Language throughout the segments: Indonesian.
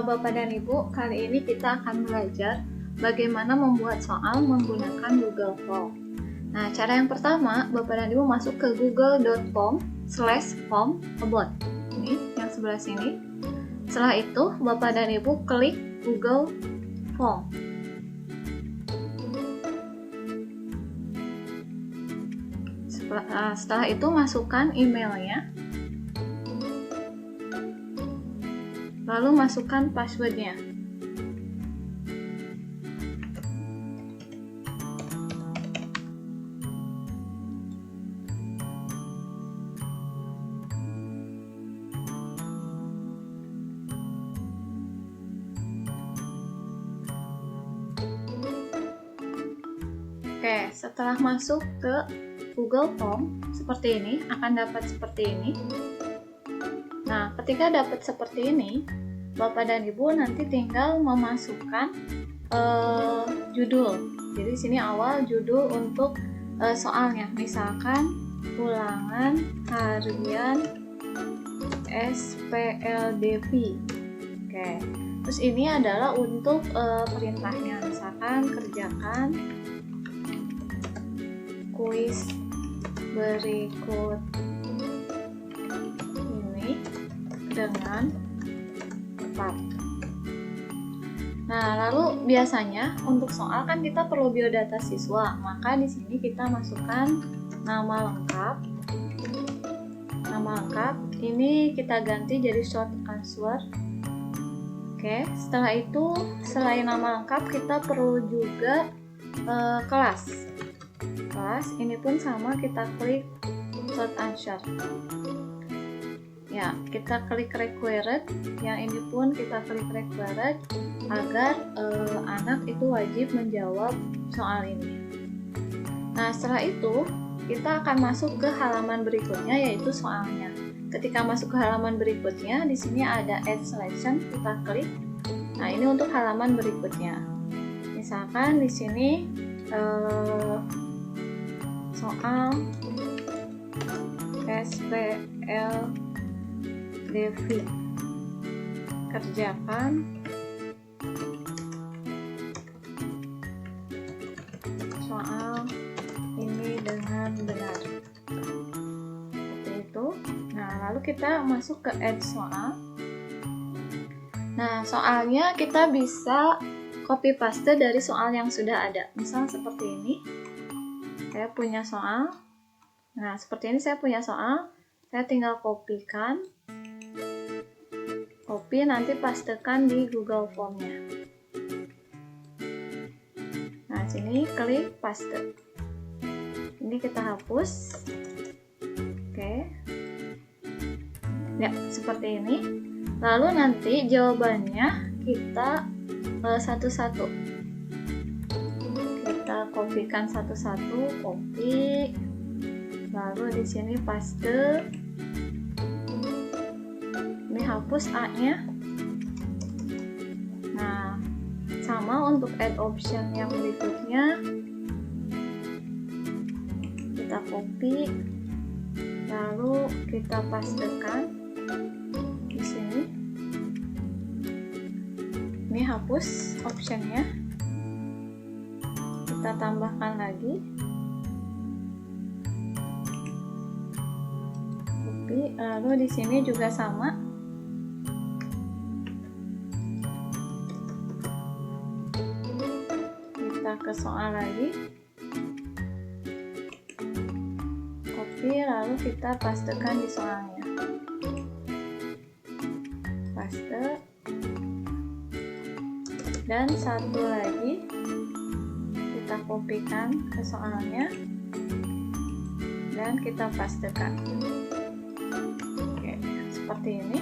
Bapak dan Ibu, kali ini kita akan belajar bagaimana membuat soal menggunakan Google Form. Nah, cara yang pertama, Bapak dan Ibu masuk ke google.com/form-about. Ini yang sebelah sini. Setelah itu, Bapak dan Ibu klik Google Form. Setelah itu masukkan emailnya, lalu masukkan passwordnya. Oke, setelah masuk ke Google Form seperti ini, akan dapat seperti ini. Nah, ketika dapat seperti ini, Bapak dan Ibu nanti tinggal memasukkan judul. Jadi sini awal judul untuk soalnya, misalkan ulangan harian SPLDV. Oke, terus ini adalah untuk perintahnya, misalkan kerjakan kuis berikut ini dengan tepat. Nah, lalu biasanya untuk soal kan kita perlu biodata siswa, maka di sini kita masukkan nama lengkap. Nama lengkap ini kita ganti jadi short answer. Oke, setelah itu selain nama lengkap kita perlu juga kelas. Kelas ini pun sama, kita klik short answer. Ya, kita klik required. Yang ini pun kita klik required agar anak itu wajib menjawab soal ini. Nah, setelah itu kita akan masuk ke halaman berikutnya, yaitu soalnya. Ketika masuk ke halaman berikutnya, di sini ada add selection, kita klik. Nah, ini untuk halaman berikutnya. Misalkan di sini soal SPLDV, kerjakan soal ini dengan benar, seperti itu. Nah, lalu kita masuk ke add soal. Nah, soalnya kita bisa copy paste dari soal yang sudah ada, misal seperti ini. Saya punya soal. Nah, seperti ini saya punya soal. Saya tinggal kopikan. Copy, nanti pastekan di Google Form-nya. Nah, sini klik paste. Ini kita hapus. Oke. Ya, seperti ini. Lalu nanti jawabannya kita satu-satu. Kita kopikan satu-satu, copy, lalu di sini paste. Ini hapus A-nya. Nah, sama untuk add option yang berikutnya, kita copy, lalu kita pastekan di sini. Ini hapus optionnya. Kita tambahkan lagi, copy, lalu di sini juga sama. Kita ke soal lagi, copy, lalu kita pastekan di soalnya. Paste, dan satu lagi kita kopikan ke soalnya dan kita pastekan. Oke, seperti ini.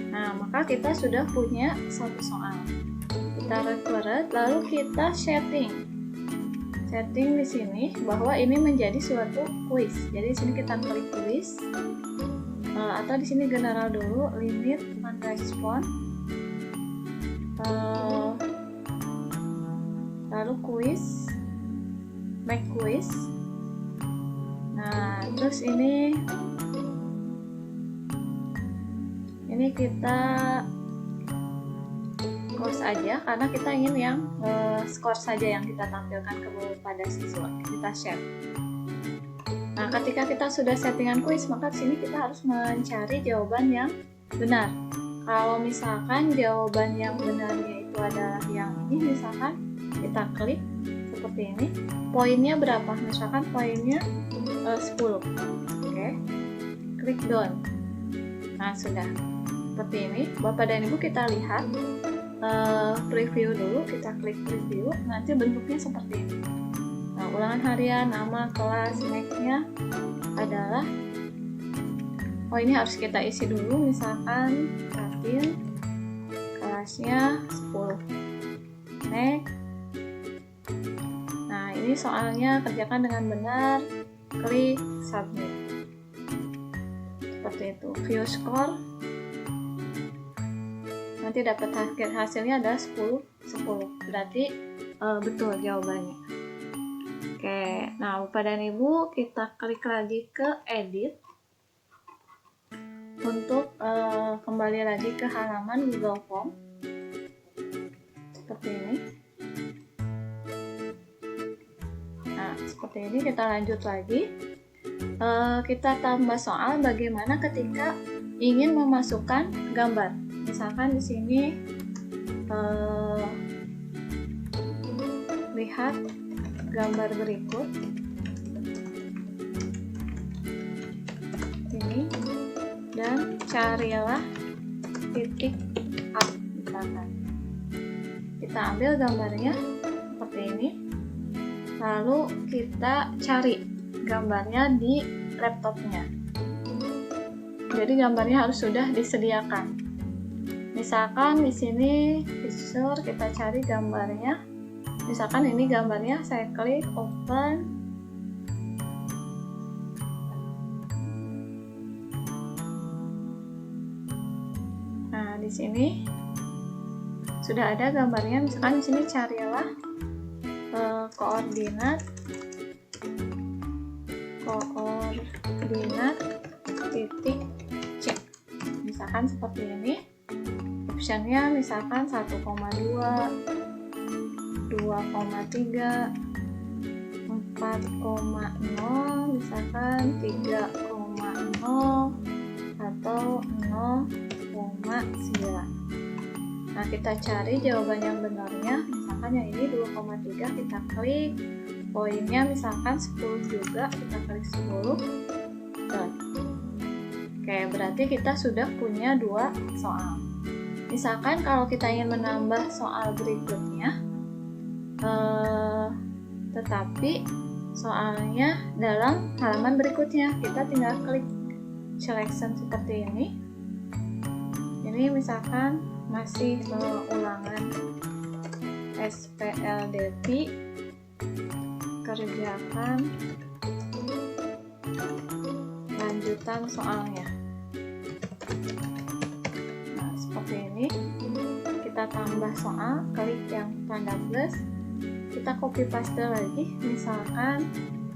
Nah, maka kita sudah punya satu soal. Kita required, lalu kita setting di sini bahwa ini menjadi suatu quiz. Jadi di sini kita klik quiz, atau di sini general dulu, limit one response, lalu quiz, make quiz. Nah, terus ini close aja karena kita ingin yang skor saja yang kita tampilkan kepada siswa. Kita share. Nah, ketika kita sudah settingan kuis, maka di sini kita harus mencari jawaban yang benar. Kalau misalkan jawaban yang benarnya itu adalah yang ini, misalkan kita klik seperti ini, poinnya berapa? Misalkan poinnya 10. Oke. Klik done. Nah, sudah. Seperti ini. Bapak dan Ibu, kita lihat preview dulu, kita klik preview, nanti bentuknya seperti ini. Nah, ulangan harian, nama, kelas, next-nya adalah ini harus kita isi dulu, misalkan Katin, kelasnya 10. Next. Nah, ini soalnya kerjakan dengan benar, klik submit. Seperti itu. View score. Nanti dapat hasilnya adalah 10. Berarti betul jawabannya. Oke, nah Bapak dan Ibu, kita klik lagi ke edit untuk kembali lagi ke halaman Google Form seperti ini. Nah, seperti ini kita lanjut lagi. Kita tambah soal bagaimana ketika ingin memasukkan gambar. Misalkan di sini lihat gambar berikut ini dan carilah titik A. Misalkan kita ambil gambarnya seperti ini, lalu kita cari gambarnya di laptopnya. Jadi gambarnya harus sudah disediakan. Misalkan di sini picture, kita cari gambarnya. Misalkan ini gambarnya, saya klik open. Nah, di sini sudah ada gambarnya. Misalkan di sini carilah koordinat titik C. Misalkan seperti ini. Optionnya misalkan 1,2, 2,3, 4,0, misalkan 3,0 atau 0,9. Nah, kita cari jawaban yang benarnya. Misalkan yang ini 2,3, kita klik. Poinnya misalkan 10 juga, kita klik 10. Oke, berarti kita sudah punya 2 soal. Misalkan kalau kita ingin menambah soal berikutnya, tetapi soalnya dalam halaman berikutnya, kita tinggal klik selection seperti ini. Ini misalkan masih ulangan SPLDT, kerjakan lanjutan soalnya. Nah, seperti ini. Kita tambah soal, klik yang tanda plus, kita copy paste lagi. Misalkan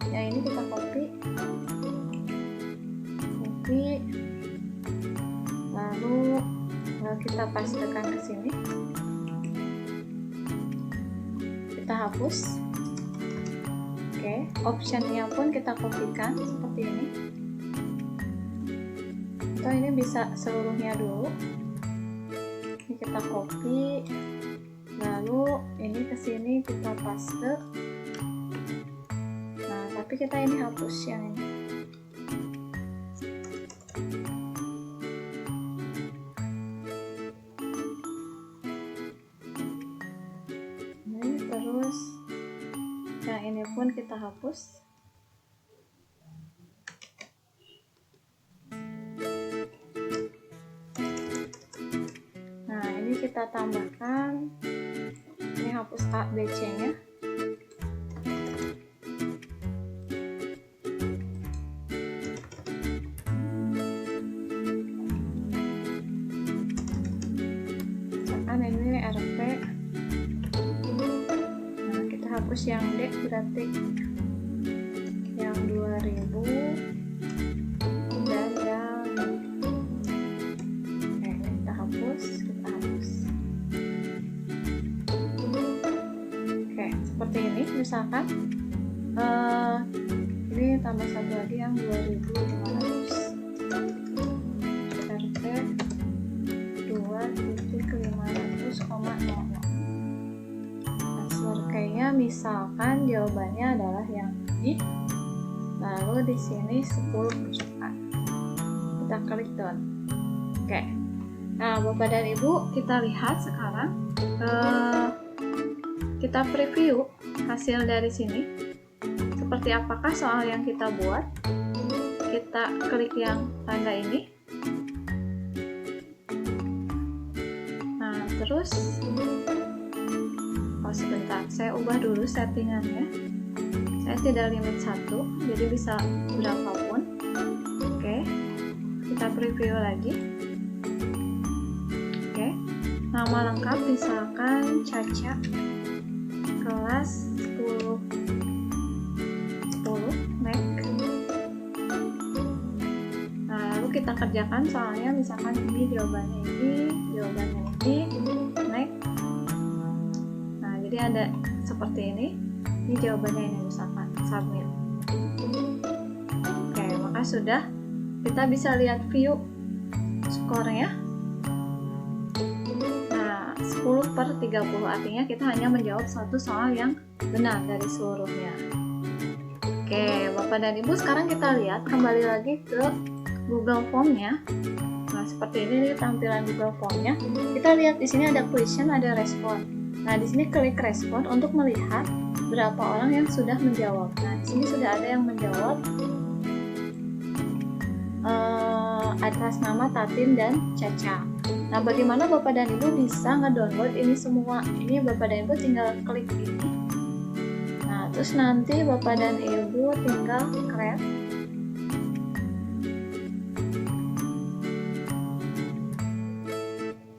yang ini kita copy, lalu kita pastekan ke sini. Kita hapus. Oke, optionnya pun kita kopikan seperti ini. Atau ini bisa seluruhnya dulu. Ini kita copy, lalu ini ke sini kita paste. Nah, tapi kita ini hapus yang ini. Terus yang ini pun kita hapus. Nah, ini kita tambahkan, ini hapus A, B, C nya. Misalkan ini RP. Hapus yang D, berarti yang 2000 dan yang kita hapus. misalkan ini tambah satu lagi yang 2500, RT 2.500,00. Password key-nya misalkan jawabannya adalah yang ini, lalu di sini 10 kotak. Kita klik done. Oke. Nah, Bapak dan Ibu, kita lihat sekarang, kita preview hasil dari sini. Seperti apakah soal yang kita buat? Kita klik yang tanda ini. Nah, terus, sebentar, saya ubah dulu settingannya. Saya tidak limit 1, jadi bisa berapapun. Oke, kita preview lagi. Oke, nama lengkap misalkan Caca, kelas 10 Mac. Nah, lalu kita kerjakan soalnya, misalkan ini jawabannya ini Mac. Nah, jadi ada seperti ini jawabannya ini, misalkan submit. Oke, maka sudah kita bisa lihat view skornya. Nah, 10/30, artinya kita hanya menjawab satu soal yang benar dari seluruhnya. Oke, Bapak dan Ibu, sekarang kita lihat kembali lagi ke Google Form-nya. Nah, seperti ini tampilan Google Form-nya. Kita lihat di sini ada question, ada respon. Nah, di sini klik respon untuk melihat berapa orang yang sudah menjawab. Nah, di sini sudah ada yang menjawab atas nama Tatin dan Caca. Nah, bagaimana Bapak dan Ibu bisa ngedownload ini semua? Ini Bapak dan Ibu tinggal klik ini. Nah, terus nanti Bapak dan Ibu tinggal create.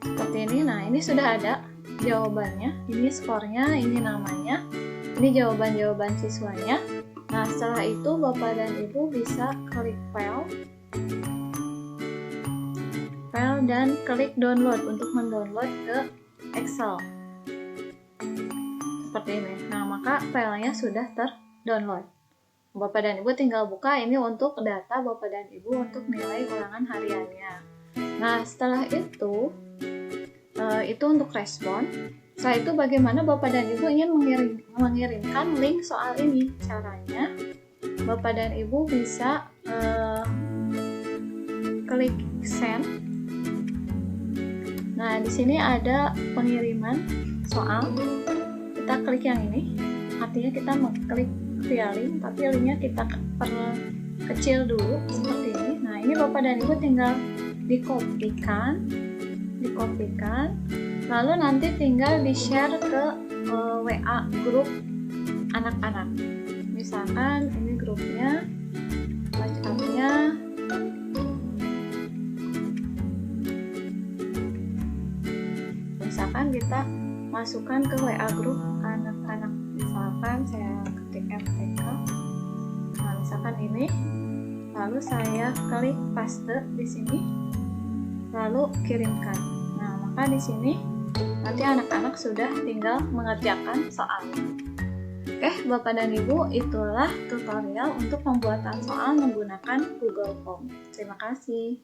Seperti ini. Nah, ini sudah ada jawabannya. Ini skornya, ini namanya. Ini jawaban-jawaban siswanya. Nah, setelah itu Bapak dan Ibu bisa klik file dan klik download untuk mendownload ke Excel. Seperti ini. Nah, maka filenya sudah terdownload. Bapak dan Ibu tinggal buka ini untuk data Bapak dan Ibu untuk nilai ulangan hariannya. Nah, setelah itu untuk respon. Setelah itu bagaimana Bapak dan Ibu ingin mengirimkan link soal ini? Caranya, Bapak dan Ibu bisa klik send. Nah, di sini ada pengiriman soal. Kita klik yang ini. Artinya kita klik via link, tapi linknya kita perkecil dulu seperti ini. Nah, ini Bapak dan Ibu tinggal dikopikan, lalu nanti tinggal di-share ke WA grup anak-anak. Misalkan ini grupnya, WhatsApp-nya. Misalkan kita masukkan ke WA grup anak-anak. Misalkan saya ketik MTK. Nah, misalkan ini. Lalu saya klik paste di sini. Lalu kirimkan. Nah, maka di sini nanti anak-anak sudah tinggal mengerjakan soalnya. Oke, Bapak dan Ibu, itulah tutorial untuk pembuatan soal menggunakan Google Form. Terima kasih.